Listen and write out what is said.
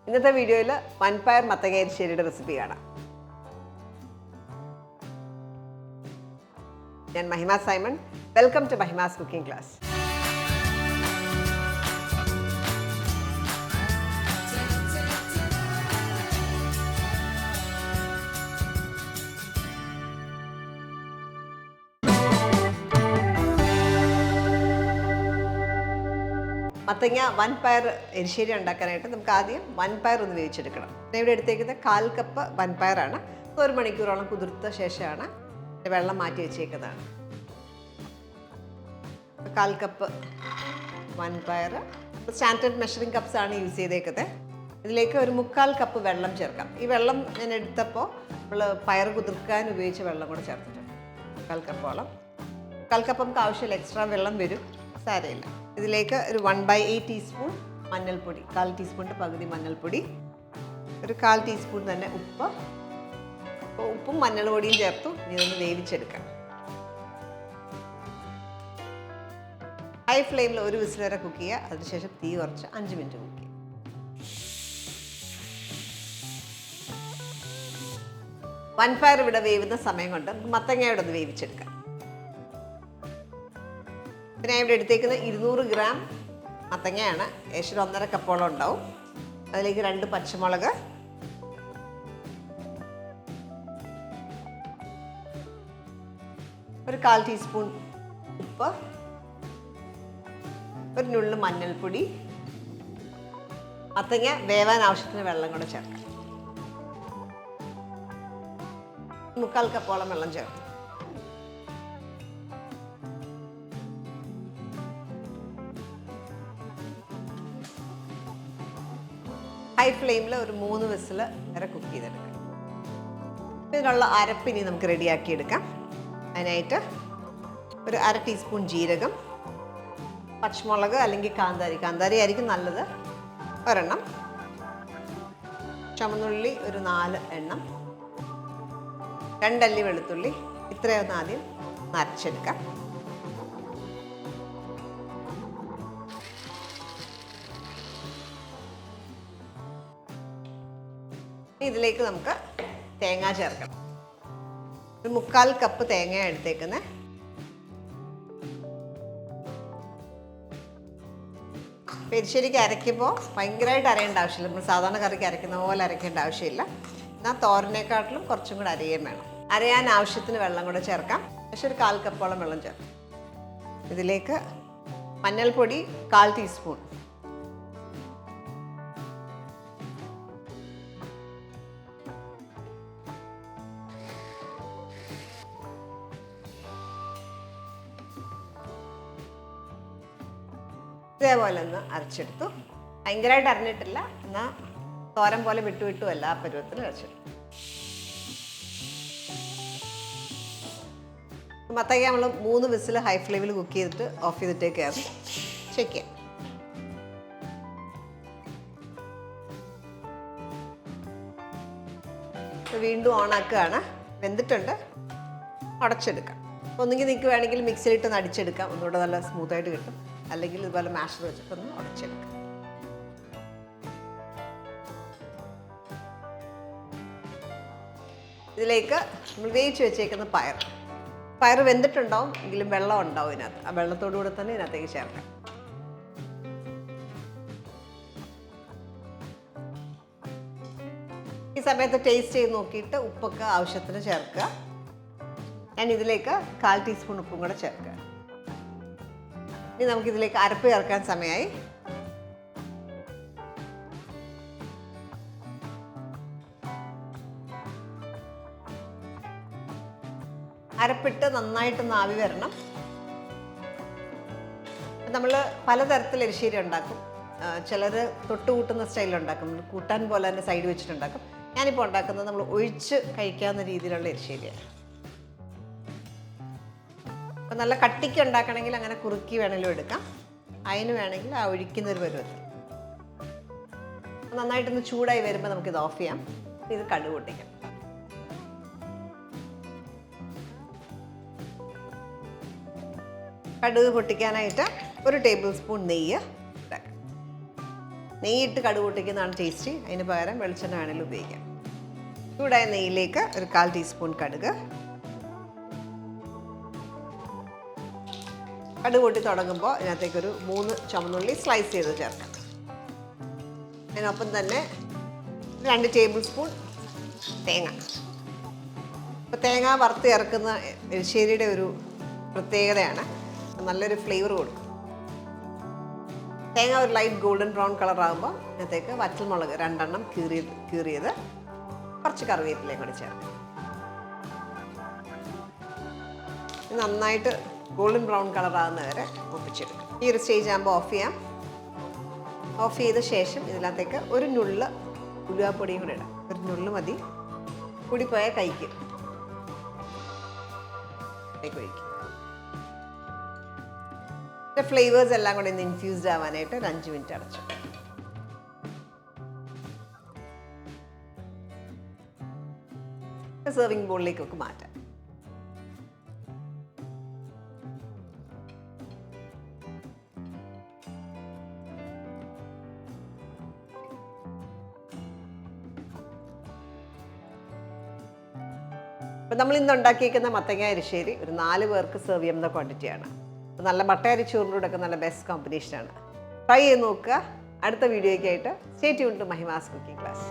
ഇന്നത്തെ വീഡിയോയിൽ വൻപയർ മത്തങ്ങ എരിശ്ശേരിയുടെ റെസിപ്പി കാണാം. ഞാൻ Mahima Simon. Welcome to Mahima's cooking class. മത്തങ്ങ വൻപയർ എരിശ്ശേരി ഉണ്ടാക്കാനായിട്ട് നമുക്ക് ആദ്യം വൻപയർ ഒന്ന് വേവിച്ചെടുക്കണം. ഞാൻ ഇവിടെ എടുത്തേക്കുന്നത് 1/4 കപ്പ് വൻപയറാണ്. 1 മണിക്കൂറോളം കുതിർത്ത ശേഷമാണ് വെള്ളം മാറ്റി വെച്ചേക്കുന്നതാണ്. 1/4 കപ്പ് വൻപയർ. സ്റ്റാൻഡേർഡ് മെഷറിംഗ് കപ്സ് ആണ് യൂസ് ചെയ്തേക്കുന്നത്. ഇതിലേക്ക് ഒരു 3/4 കപ്പ് വെള്ളം ചേർക്കാം. ഈ വെള്ളം ഞാൻ എടുത്തപ്പോൾ നമ്മൾ പയർ കുതിർക്കാൻ ഉപയോഗിച്ച വെള്ളം കൂടെ ചേർത്തിട്ടുണ്ട്. 1/4 കപ്പോളം. 1/4 കപ്പ് നമുക്ക് ആവശ്യമില്ല, എക്സ്ട്രാ വെള്ളം വരും, സാരമില്ല. ഇതിലേക്ക് ഒരു 1/8 ടീസ്പൂൺ മഞ്ഞൾപ്പൊടി, 1/4 ടീസ്പൂണിൻ്റെ പകുതി മഞ്ഞൾപ്പൊടി, ഒരു 1/4 ടീസ്പൂൺ തന്നെ ഉപ്പ്. അപ്പോൾ ഉപ്പും മഞ്ഞൾപ്പൊടിയും ചേർത്തു ഇതൊന്ന് വേവിച്ചെടുക്കാം. ഹൈ ഫ്ലെയിമിൽ 1 വിസിൽ വരെ കുക്ക് ചെയ്യുക. അതിനുശേഷം തീ കുറച്ച് 5 മിനിറ്റ് കുക്ക് ചെയ്യുക. വൻപയർ ഇവിടെ വേവുന്ന സമയം കൊണ്ട് നമുക്ക് മത്തങ്ങയോടെ ഒന്ന് വേവിച്ചെടുക്കാം. പിന്നെ ഇവിടെ എടുത്തേക്കുന്നത് 200 ഗ്രാം മത്തങ്ങയാണ്. ഏകദേശം 1.5 കപ്പോളം ഉണ്ടാവും. അതിലേക്ക് 2 പച്ചമുളക്, ഒരു 1/4 ടീസ്പൂൺ ഉപ്പ്, ഒരു നുള്ളു മഞ്ഞൾപ്പൊടി, മത്തങ്ങ വേവാൻ ആവശ്യത്തിന് വെള്ളം കൂടെ ചേർക്കാം. 3/4 കപ്പോളം വെള്ളം ചേർക്കും. ഹൈ ഫ്ലെയിമിൽ ഒരു 3 വിസിൽ വരെ കുക്ക് ചെയ്തെടുക്കാം. ഇതിനുള്ള അരപ്പിനി നമുക്ക് റെഡിയാക്കി എടുക്കാം. അതിനായിട്ട് ഒരു 1/2 ടീസ്പൂൺ ജീരകം, പച്ചമുളക് അല്ലെങ്കിൽ കാന്താരി ആയിരിക്കും നല്ലത്, ഒരെണ്ണം, ചുമന്നുള്ളി ഒരു 4 എണ്ണം, 2 അല്ലി വെളുത്തുള്ളി. ഇത്രയൊന്ന് ആദ്യം അരച്ചെടുക്കാം. ഇതിലേക്ക് നമുക്ക് തേങ്ങ ചേർക്കണം. ഒരു 3/4 കപ്പ് തേങ്ങ എടുത്തേക്കുന്നത്. എരിശ്ശേരിക്ക് അരയ്ക്കുമ്പോൾ ഭയങ്കരമായിട്ട് അരയേണ്ട ആവശ്യമില്ല. നമ്മൾ സാധാരണ കറിക്ക് അരയ്ക്കുന്ന പോലെ അരയ്ക്കേണ്ട ആവശ്യമില്ല. എന്നാൽ തോരനേക്കാട്ടിലും കുറച്ചും കൂടെ അരയുകയും വേണം. അരയാൻ ആവശ്യത്തിന് വെള്ളം കൂടെ ചേർക്കാം. പക്ഷെ ഒരു 1/4 കപ്പോളം വെള്ളം ചേർക്കാം. ഇതിലേക്ക് മഞ്ഞൾപ്പൊടി 1/4 ടീസ്പൂൺ, ഇതേപോലെ ഒന്ന് അരച്ചെടുത്തു. ഭയങ്കരമായിട്ട് അരഞ്ഞിട്ടില്ല, എന്നാൽ തോരൻ പോലെ വിട്ടു എല്ലാ പരുവത്തിലും അരച്ചെടുത്തു. മത്തങ്ങ നമ്മൾ 3 വിസിൽ ഹൈ ഫ്ലെയിമിൽ കുക്ക് ചെയ്തിട്ട് ഓഫ് ചെയ്തിട്ടേക്കാണ്. ചെക്ക് ചെയ്യാം. വീണ്ടും ഓണാക്കുകയാണ്. വെന്തിട്ടുണ്ട്. ഉടച്ചെടുക്കാം. ഒന്നുകിൽ നിങ്ങൾക്ക് വേണമെങ്കിൽ മിക്സിയിലിട്ടൊന്ന് അടിച്ചെടുക്കാം, ഒന്നുകൂടെ നല്ല സ്മൂത്തായിട്ട് കിട്ടും. അല്ലെങ്കിൽ ഇതുപോലെ മാഷർ വെച്ചിട്ടൊന്ന് ഉടച്ചെടുക്കാം. ഇതിലേക്ക് നമ്മൾ വേവിച്ച് വെച്ചേക്കുന്ന പയർ വെന്തിട്ടുണ്ടാവും, എങ്കിലും വെള്ളം ഉണ്ടാവും ഇതിനകത്ത്. ആ വെള്ളത്തോടു കൂടെ തന്നെ ഇതിനകത്തേക്ക് ചേർക്കാം. ഈ സമയത്ത് ടേസ്റ്റ് ചെയ്ത് നോക്കിയിട്ട് ഉപ്പൊക്കെ ആവശ്യത്തിന് ചേർക്കുക. ഞാൻ ഇതിലേക്ക് 1/4 ടീസ്പൂൺ ഉപ്പും കൂടെ ചേർക്കുക. ഇനി നമുക്കിതിലേക്ക് അരപ്പ് ചേർക്കാൻ സമയമായി. അരപ്പിട്ട് നന്നായിട്ടൊന്ന് ആവി വരണം. നമ്മൾ പലതരത്തിൽ എരിശ്ശേരി ഉണ്ടാക്കും. ചിലർ തൊട്ട് കൂട്ടുന്ന സ്റ്റൈലുണ്ടാക്കും, കൂട്ടാൻ പോലെ തന്നെ സൈഡ് വെച്ചിട്ടുണ്ടാക്കും. ഞാനിപ്പോൾ ഉണ്ടാക്കുന്നത് നമ്മൾ ഒഴിച്ച് കഴിക്കാവുന്ന രീതിയിലുള്ള എരിശ്ശേരിയാണ്. അപ്പം നല്ല കട്ടിക്ക് ഉണ്ടാക്കണമെങ്കിൽ അങ്ങനെ കുറുക്കി വേണമെങ്കിലും എടുക്കാം. അതിന് വേണമെങ്കിൽ ആ ഒഴിക്കുന്നൊരു പരുവത്തിൽ. നന്നായിട്ടൊന്ന് ചൂടായി വരുമ്പോൾ നമുക്കിത് ഓഫ് ചെയ്യാം. ഇത് കടുക് പൊട്ടിക്കാം. കടുക് പൊട്ടിക്കാനായിട്ട് 1 ടേബിൾ സ്പൂൺ നെയ്യ്. നെയ്യിട്ട് കടുക് പൊട്ടിക്കുന്നതാണ് ടേസ്റ്റി. അതിന് പകരം വെളിച്ചെണ്ണ വേണമെങ്കിലും ഉപയോഗിക്കാം. ചൂടായ നെയ്യിലേക്ക് ഒരു 1/4 ടീസ്പൂൺ കടുക്. കടുക് പൊട്ടി തുടങ്ങുമ്പോൾ ഇതിനകത്തേക്കൊരു 3 ചുവന്നുള്ളി സ്ലൈസ് ചെയ്ത് ചേർക്കാം. അതിനൊപ്പം തന്നെ 2 ടേബിൾ സ്പൂൺ തേങ്ങ. അപ്പോൾ തേങ്ങ വറുത്ത് ചേർക്കുന്ന എരിശ്ശേരിയുടെ ഒരു പ്രത്യേകതയാണ്, നല്ലൊരു ഫ്ലേവർ കൊടുക്കും. തേങ്ങ ഒരു ലൈറ്റ് ഗോൾഡൻ ബ്രൗൺ കളർ ആകുമ്പോൾ ഇതിനകത്തേക്ക് വറ്റൽമുളക് 2 എണ്ണം കീറിയത്, കുറച്ച് കറിവേപ്പിലയും കൂടി ചേർക്കാം. നന്നായിട്ട് ഗോൾഡൻ ബ്രൗൺ കളർ ആകുന്ന വരെ ഒപ്പിച്ചെടുക്കും. ഈ ഒരു സ്റ്റേജ് ആകുമ്പോൾ ഓഫ് ചെയ്യാം. ഓഫ് ചെയ്ത ശേഷം ഇതിനകത്തേക്ക് ഒരു നുള്ള് ഉലുവാപ്പൊടിയും കൂടെ ഇടാം. ഒരു നുള്ള് മതി, കൂടിപ്പോയാൽ കഴിക്കും. ഒഴിക്കും. ഫ്ലേവേഴ്സ് എല്ലാം കൂടെ ഒന്ന് ഇൻഫ്യൂസ്ഡ് ആവാനായിട്ട് ഒരു 5 മിനിറ്റ് അടച്ചു. സെർവിങ് ബോളിലേക്കൊക്കെ മാറ്റാം. അപ്പം നമ്മൾ ഇന്ന് ഉണ്ടാക്കിയിരിക്കുന്ന മത്തങ്ങ എരിശ്ശേരി ഒരു 4 പേർക്ക് സെർവ് ചെയ്യുന്ന ക്വാണ്ടിറ്റിയാണ്. നല്ല മട്ട അരിച്ചോറിൻ്റെ കൂടെ ഒക്കെ നല്ല ബെസ്റ്റ് കോമ്പിനേഷനാണ്. ട്രൈ ചെയ്ത് നോക്കുക. അടുത്ത വീഡിയോയ്ക്കായിട്ട് stay tune to Mahima's cooking class.